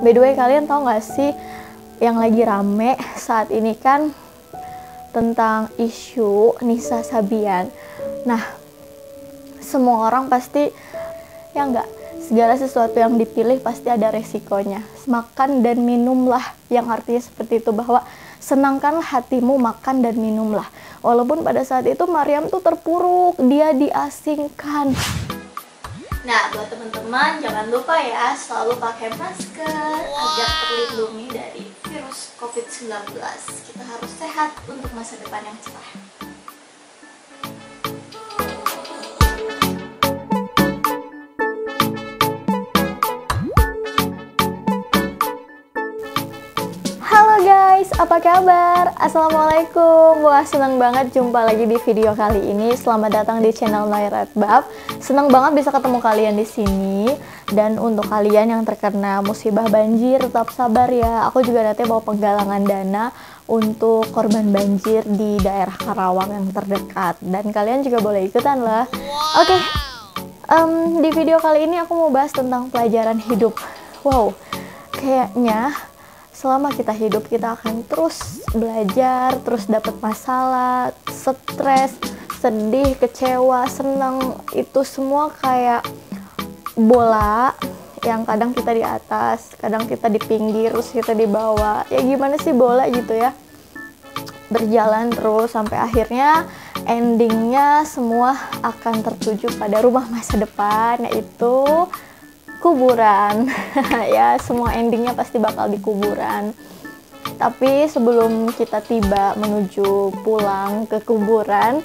By the way, kalian tahu nggak sih yang lagi rame saat ini kan tentang isu Nisa Sabian. Nah, semua orang pasti, ya nggak, segala sesuatu yang dipilih pasti ada resikonya. Makan dan minumlah, yang artinya seperti itu, bahwa senangkanlah hatimu, makan dan minumlah. Walaupun pada saat itu Maryam tuh terpuruk, dia diasingkan. Nah, buat teman-teman jangan lupa ya selalu pakai masker agar terlindungi dari virus COVID-19. Kita harus sehat untuk masa depan yang cerah. Halo guys, apa kabar? Assalamualaikum. Wah, senang banget jumpa lagi di video kali ini. Selamat datang di channel Nairat Bab. Senang banget bisa ketemu kalian di sini. Dan untuk kalian yang terkena musibah banjir, tetap sabar ya. Aku juga nanti bawa penggalangan dana untuk korban banjir di daerah Karawang yang terdekat. Dan kalian juga boleh ikutan lah. Oke, di video kali ini aku mau bahas tentang pelajaran hidup. Wow, kayaknya selama kita hidup kita akan terus belajar, terus dapat masalah, stres, sedih, kecewa, senang, itu semua kayak bola yang kadang kita di atas, kadang kita di pinggir, terus kita di bawah. Ya gimana sih bola gitu ya, berjalan terus sampai akhirnya endingnya semua akan tertuju pada rumah masa depan, yaitu kuburan. Ya, semua endingnya pasti bakal di kuburan. Tapi sebelum kita tiba menuju pulang ke kuburan,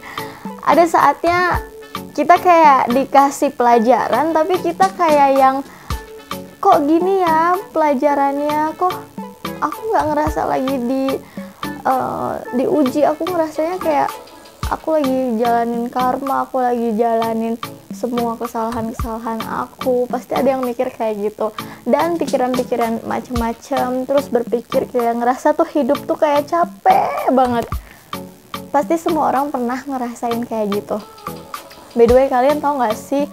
ada saatnya kita kayak dikasih pelajaran, tapi kita kayak yang, kok gini ya pelajarannya, kok aku nggak ngerasa lagi diuji, aku ngerasanya kayak aku lagi jalanin karma, aku lagi jalanin semua kesalahan-kesalahan aku. Pasti ada yang mikir kayak gitu, dan pikiran-pikiran macem-macem, terus berpikir kayak ngerasa tuh hidup tuh kayak capek banget. Pasti semua orang pernah ngerasain kayak gitu. By the way, kalian tahu nggak sih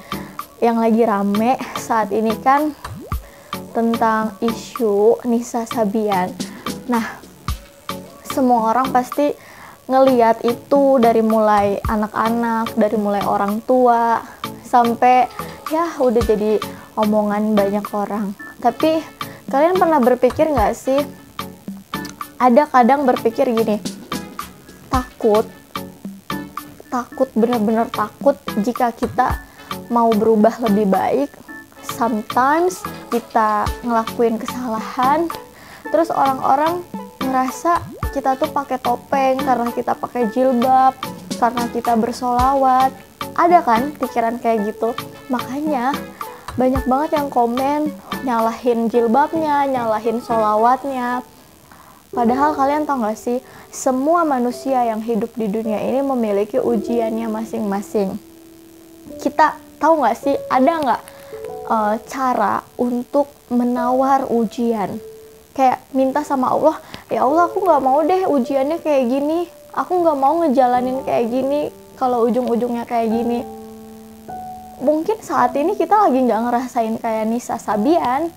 yang lagi rame saat ini kan tentang isu Nisa Sabian. Nah, semua orang pasti ngeliat itu, dari mulai anak-anak, dari mulai orang tua, sampai ya udah jadi omongan banyak orang. Tapi kalian pernah berpikir nggak sih, ada kadang berpikir gini, takut, bener-bener takut jika kita mau berubah lebih baik. Sometimes kita ngelakuin kesalahan, terus orang-orang ngerasa kita tuh pakai topeng karena kita pakai jilbab, karena kita bersolawat. Ada kan pikiran kayak gitu? Makanya banyak banget yang komen nyalahin jilbabnya, nyalahin solawatnya. Padahal kalian tahu gak sih, semua manusia yang hidup di dunia ini memiliki ujiannya masing-masing. Kita tahu gak sih, ada gak cara untuk menawar ujian? Kayak minta sama Allah, ya Allah, aku gak mau deh ujiannya kayak gini, aku gak mau ngejalanin kayak gini kalau ujung-ujungnya kayak gini. Mungkin saat ini kita lagi gak ngerasain kayak Nisa Sabian,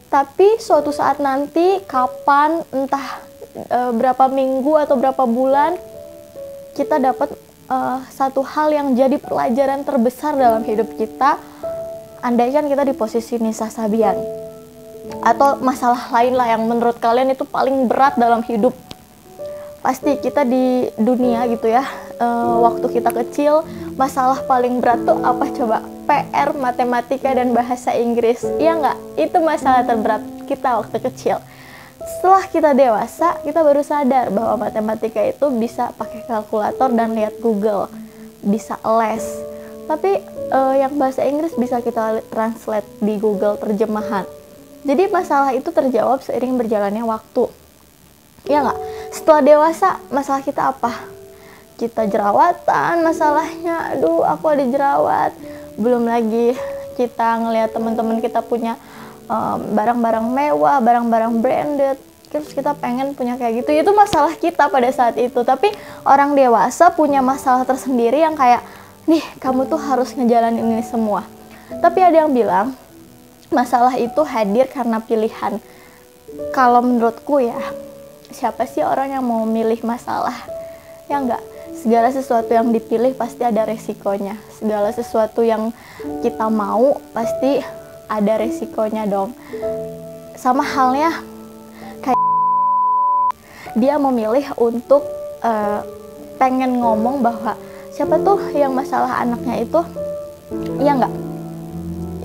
tapi suatu saat nanti, kapan, entah berapa minggu atau berapa bulan, kita dapat satu hal yang jadi pelajaran terbesar dalam hidup kita. Andaikan kita di posisi Nisa Sabian, atau masalah lain lah yang menurut kalian itu paling berat dalam hidup. Pasti kita di dunia gitu ya, waktu kita kecil, masalah paling berat tuh apa coba? PR, matematika, dan bahasa Inggris. Iya nggak? Itu masalah terberat kita waktu kecil. Setelah kita dewasa, kita baru sadar bahwa matematika itu bisa pakai kalkulator dan lihat Google, bisa les. Tapi yang bahasa Inggris bisa kita translate di Google terjemahan. Jadi masalah itu terjawab seiring berjalannya waktu. Iya nggak? Setelah dewasa, masalah kita apa? Kita jerawatan masalahnya. Aduh, aku ada jerawat. Belum lagi kita ngelihat teman-teman kita punya barang-barang mewah, barang-barang branded. Terus kita pengen punya kayak gitu. Itu masalah kita pada saat itu. Tapi orang dewasa punya masalah tersendiri yang kayak, nih, kamu tuh harus ngejalanin ini semua. Tapi ada yang bilang, masalah itu hadir karena pilihan. Kalau menurutku ya, siapa sih orang yang mau milih masalah? Ya enggak. Segala sesuatu yang dipilih pasti ada resikonya. Segala sesuatu yang kita mau pasti ada resikonya dong. Sama halnya kayak dia memilih untuk pengen ngomong bahwa siapa tuh yang masalah anaknya itu, ya enggak,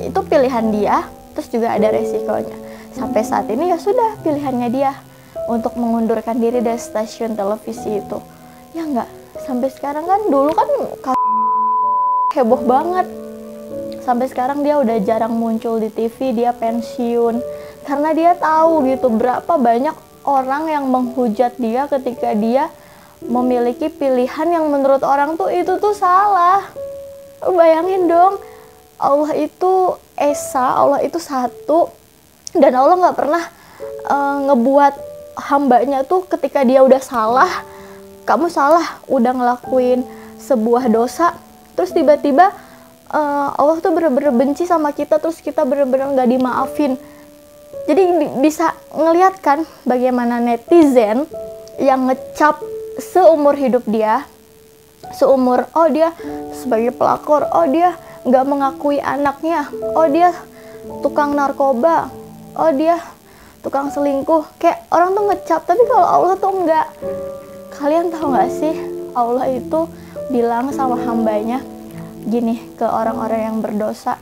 itu pilihan dia, terus juga ada resikonya. Sampai saat ini ya sudah pilihannya dia untuk mengundurkan diri dari stasiun televisi itu, ya enggak. Sampai sekarang kan, dulu kan heboh banget, sampai sekarang dia udah jarang muncul di TV, dia pensiun karena dia tahu gitu berapa banyak orang yang menghujat dia ketika dia memiliki pilihan yang menurut orang tuh itu tuh salah. Bayangin dong, Allah itu esa, Allah itu satu, dan Allah nggak pernah ngebuat hambanya tuh ketika dia udah salah, kamu salah, udah ngelakuin sebuah dosa, terus tiba-tiba Allah tuh bener-bener benci sama kita, terus kita bener-bener nggak dimaafin. Jadi bisa ngeliat kan bagaimana netizen yang ngecap seumur hidup dia, seumur, oh dia sebagai pelakor, oh dia nggak mengakui anaknya, oh dia tukang narkoba, oh dia tukang selingkuh. Kayak orang tuh ngecap, tapi kalau Allah tuh enggak. Kalian tahu nggak sih, Allah itu bilang sama hambanya gini ke orang-orang yang berdosa,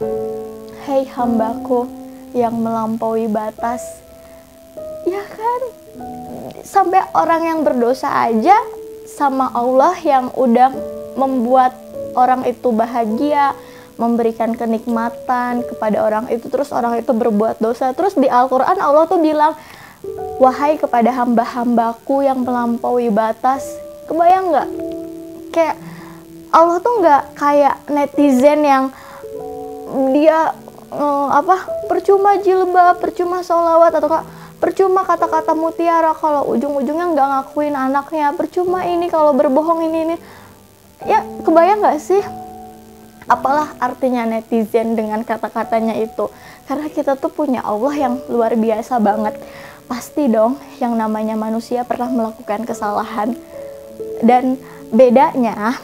hei hambaku yang melampaui batas. Ya kan, sampai orang yang berdosa aja sama Allah yang udah membuat orang itu bahagia, memberikan kenikmatan kepada orang itu, terus orang itu berbuat dosa. Terus di Al-Quran Allah tuh bilang, wahai kepada hamba-hambaku yang melampaui batas. Kebayang nggak? Kayak Allah tuh nggak kayak netizen yang dia percuma jilbab, percuma sholawat, atau percuma kata-kata mutiara kalau ujung-ujungnya nggak ngakuin anaknya, percuma ini kalau berbohong ini. Ya kebayang nggak sih apalah artinya netizen dengan kata-katanya itu? Karena kita tuh punya Allah yang luar biasa banget. Pasti dong yang namanya manusia pernah melakukan kesalahan, dan bedanya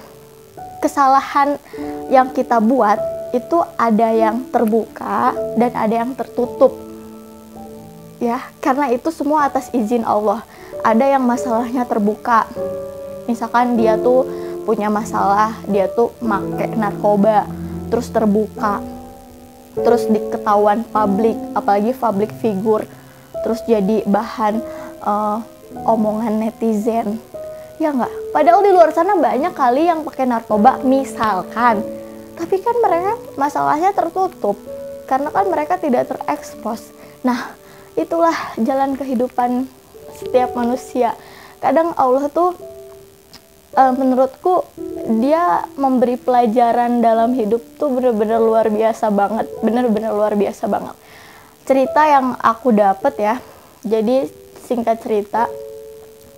kesalahan yang kita buat itu ada yang terbuka dan ada yang tertutup. Ya, karena itu semua atas izin Allah. Ada yang masalahnya terbuka. Misalkan dia tuh punya masalah, dia tuh make narkoba, terus terbuka, terus diketahuan publik, apalagi public figure, terus jadi bahan omongan netizen. Ya nggak? Padahal di luar sana banyak kali yang pakai narkoba misalkan, tapi kan mereka masalahnya tertutup karena kan mereka tidak terekspos. Nah, itulah jalan kehidupan setiap manusia. Kadang Allah tuh menurutku dia memberi pelajaran dalam hidup tuh bener-bener luar biasa banget, bener-bener luar biasa banget. Cerita yang aku dapet ya, jadi singkat cerita,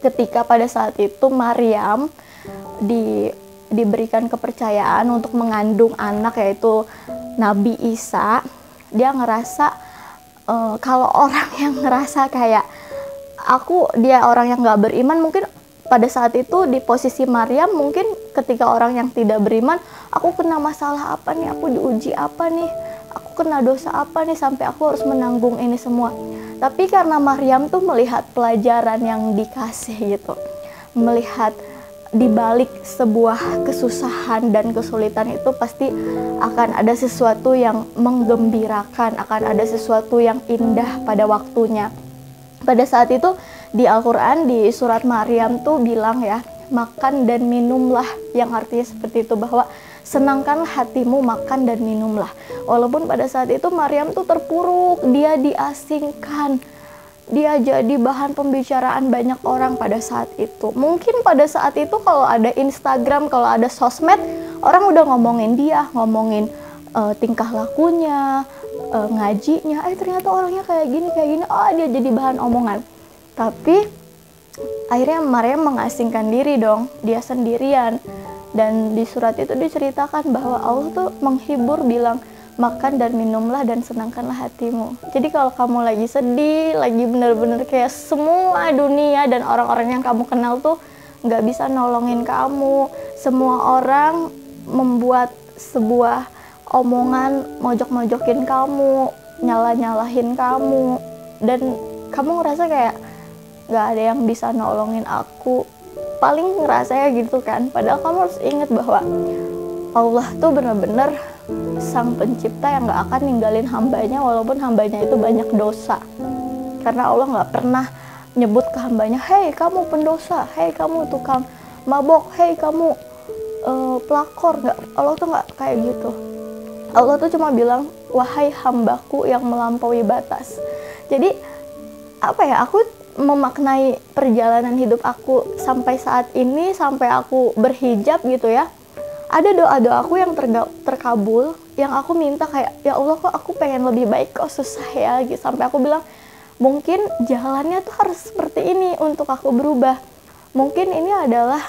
ketika pada saat itu Maryam diberikan kepercayaan untuk mengandung anak, yaitu Nabi Isa. Dia ngerasa kalau orang yang ngerasa kayak dia orang yang gak beriman, mungkin pada saat itu di posisi Maryam, mungkin ketika orang yang tidak beriman, aku kena masalah apa nih, aku diuji apa nih, aku kena dosa apa nih sampai aku harus menanggung ini semua. Tapi karena Maryam tuh melihat pelajaran yang dikasih gitu, melihat di balik sebuah kesusahan dan kesulitan itu pasti akan ada sesuatu yang menggembirakan, akan ada sesuatu yang indah pada waktunya. Pada saat itu di Al-Quran di surat Maryam tuh bilang ya, makan dan minumlah, yang artinya seperti itu, bahwa senangkan hatimu, makan dan minumlah. Walaupun pada saat itu Maryam tuh terpuruk, dia diasingkan, dia jadi bahan pembicaraan banyak orang pada saat itu. Mungkin pada saat itu kalau ada Instagram, kalau ada sosmed, orang udah ngomongin dia, ngomongin tingkah lakunya, ngajinya, ternyata orangnya kayak gini, oh dia jadi bahan omongan. Tapi akhirnya Maryam mengasingkan diri dong, dia sendirian. Dan di surat itu diceritakan bahwa Allah tuh menghibur, bilang, makan dan minumlah dan senangkanlah hatimu. Jadi kalau kamu lagi sedih, lagi bener-bener kayak semua dunia dan orang-orang yang kamu kenal tuh nggak bisa nolongin kamu, semua orang membuat sebuah omongan mojok-mojokin kamu, nyalah-nyalahin kamu, dan kamu ngerasa kayak nggak ada yang bisa nolongin aku, paling ngerasa ya gitu kan. Padahal kamu harus ingat bahwa Allah tuh bener-bener sang pencipta yang nggak akan ninggalin hambanya walaupun hambanya itu banyak dosa. Karena Allah nggak pernah nyebut ke hambanya, hei kamu pendosa, hei kamu tukang mabok, hei kamu pelakor. Nggak, Allah tuh nggak kayak gitu. Allah tuh cuma bilang, wahai hambaku yang melampaui batas. Jadi apa ya, aku memaknai perjalanan hidup aku sampai saat ini, sampai aku berhijab gitu ya, ada doa-doa aku yang terkabul, yang aku minta kayak, ya Allah kok aku pengen lebih baik, kok susah ya gitu. Sampai aku bilang, mungkin jalannya tuh harus seperti ini untuk aku berubah. Mungkin ini adalah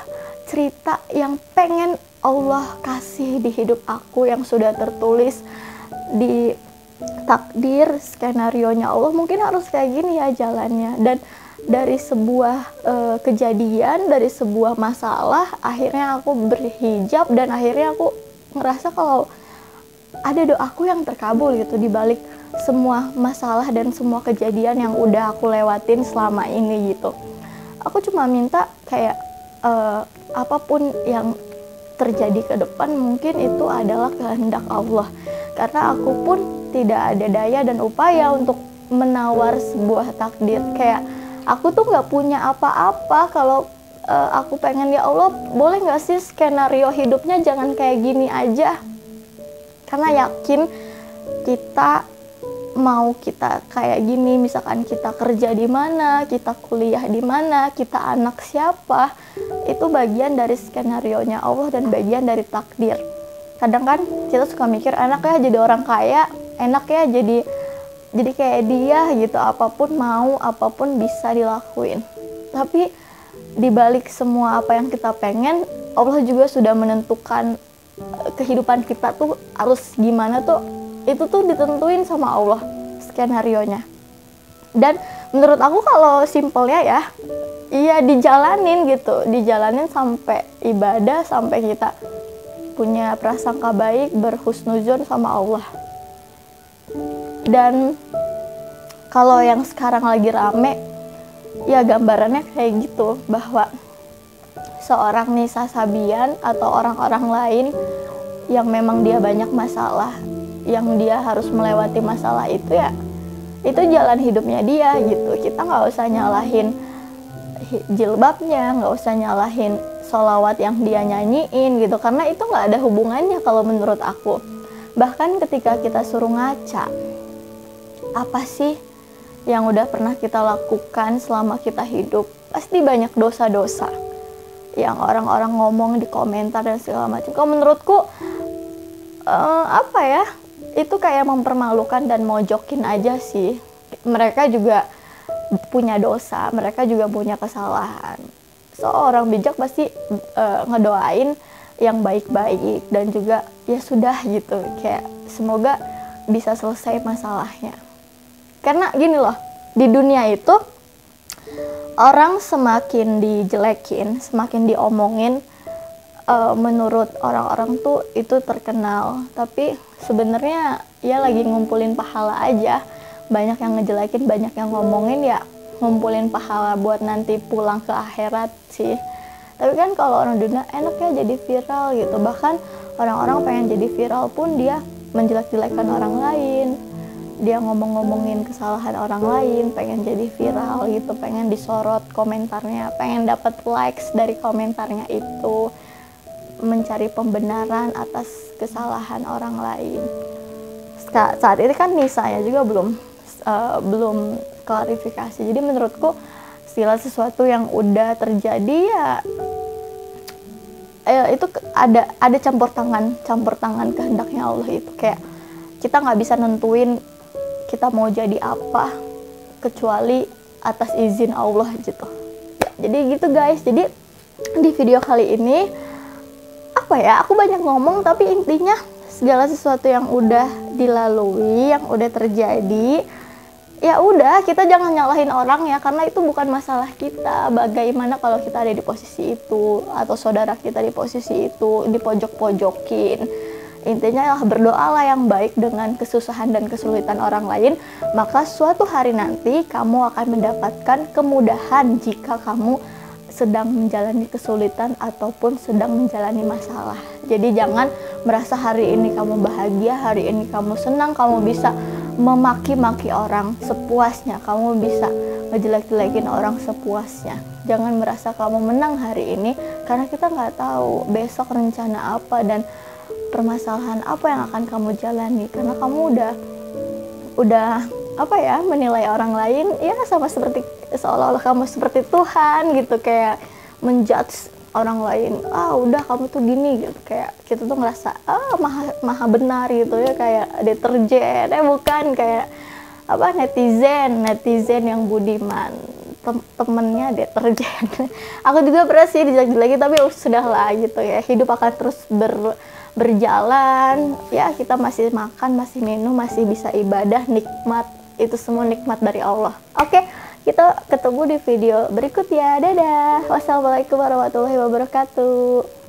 cerita yang pengen Allah kasih di hidup aku, yang sudah tertulis di takdir, skenario-nya Allah mungkin harus kayak gini ya jalannya. Dan dari sebuah kejadian, dari sebuah masalah, akhirnya aku berhijab dan akhirnya aku ngerasa kalau ada doaku yang terkabul gitu di balik semua masalah dan semua kejadian yang udah aku lewatin selama ini gitu. Aku cuma minta kayak apapun yang terjadi ke depan mungkin itu adalah kehendak Allah, karena aku pun tidak ada daya dan upaya untuk menawar sebuah takdir. Kayak aku tuh nggak punya apa-apa. Kalau aku pengen, ya Allah boleh nggak sih skenario hidupnya jangan kayak gini aja, karena yakin kita mau kita kayak gini, misalkan kita kerja di mana, kita kuliah di mana, kita anak siapa, itu bagian dari skenario-nya Allah dan bagian dari takdir. Kadang kan kita suka mikir, enak ya jadi orang kaya, enak ya jadi kayak dia gitu, apapun mau, apapun bisa dilakuin. Tapi dibalik semua apa yang kita pengen, Allah juga sudah menentukan kehidupan kita tuh harus gimana tuh, itu tuh ditentuin sama Allah skenarionya. Dan menurut aku kalau simpelnya ya, iya dijalanin gitu, dijalanin sampai ibadah, sampai kita punya prasangka baik, berhusnuzon sama Allah. Dan kalau yang sekarang lagi rame, ya gambarannya kayak gitu, bahwa seorang Nisa Sabian atau orang-orang lain yang memang dia banyak masalah, yang dia harus melewati masalah itu, ya itu jalan hidupnya dia gitu. Kita nggak usah nyalahin jilbabnya, nggak usah nyalahin sholawat yang dia nyanyiin gitu, karena itu nggak ada hubungannya kalau menurut aku. Bahkan ketika kita suruh ngaca, apa sih yang udah pernah kita lakukan selama kita hidup, pasti banyak dosa-dosa yang orang-orang ngomong di komentar dan segala macam. Kalau menurutku apa ya, itu kayak mempermalukan dan mojokin aja sih. Mereka juga punya dosa, mereka juga punya kesalahan. Seorang bijak pasti ngedoain yang baik-baik dan juga ya sudah gitu, kayak semoga bisa selesai masalahnya. Karena gini loh, di dunia itu orang semakin dijelekin, semakin diomongin, menurut orang-orang tuh itu terkenal, tapi sebenarnya ya lagi ngumpulin pahala aja. Banyak yang ngejelekin, banyak yang ngomongin, ya ngumpulin pahala buat nanti pulang ke akhirat sih. Tapi kan kalau orang dunia enak ya jadi viral gitu. Bahkan orang-orang pengen jadi viral pun dia menjelek-jelekan orang lain, dia ngomong-ngomongin kesalahan orang lain, pengen jadi viral gitu, pengen disorot komentarnya, pengen dapat likes dari komentarnya itu, mencari pembenaran atas kesalahan orang lain. Saat ini kan Nisa ya juga belum klarifikasi. Jadi menurutku segala sesuatu yang udah terjadi ya itu ada campur tangan kehendaknya Allah. Itu kayak kita nggak bisa nentuin kita mau jadi apa kecuali atas izin Allah gitu. Jadi gitu guys. Jadi di video kali ini apa ya, aku banyak ngomong tapi intinya segala sesuatu yang udah dilalui, yang udah terjadi, ya udah, kita jangan nyalahin orang ya, karena itu bukan masalah kita. Bagaimana kalau kita ada di posisi itu, atau saudara kita di posisi itu, dipojok-pojokin. Intinya ya berdoalah yang baik dengan kesusahan dan kesulitan orang lain, maka suatu hari nanti kamu akan mendapatkan kemudahan jika kamu sedang menjalani kesulitan ataupun sedang menjalani masalah. Jadi jangan merasa hari ini kamu bahagia, hari ini kamu senang, kamu bisa memaki-maki orang sepuasnya, kamu bisa ngejelek-jelekin orang sepuasnya. Jangan merasa kamu menang hari ini, karena kita nggak tahu besok rencana apa dan permasalahan apa yang akan kamu jalani. Karena kamu udah apa ya, menilai orang lain ya sama seperti seolah-olah kamu seperti Tuhan gitu, kayak menjudge orang lain. Udah kamu tuh gini gitu, kayak kita tuh ngerasa maha benar gitu ya, kayak deterjen, bukan, kayak apa, netizen yang budiman, temennya deterjen. Aku juga pernah sih dijelek-jelekin, tapi sudahlah gitu ya, hidup akan terus berjalan ya, kita masih makan, masih minum, masih bisa ibadah, nikmat, itu semua nikmat dari Allah. Oke, kita ketemu di video berikut ya. Dadah. Wassalamualaikum warahmatullahi wabarakatuh.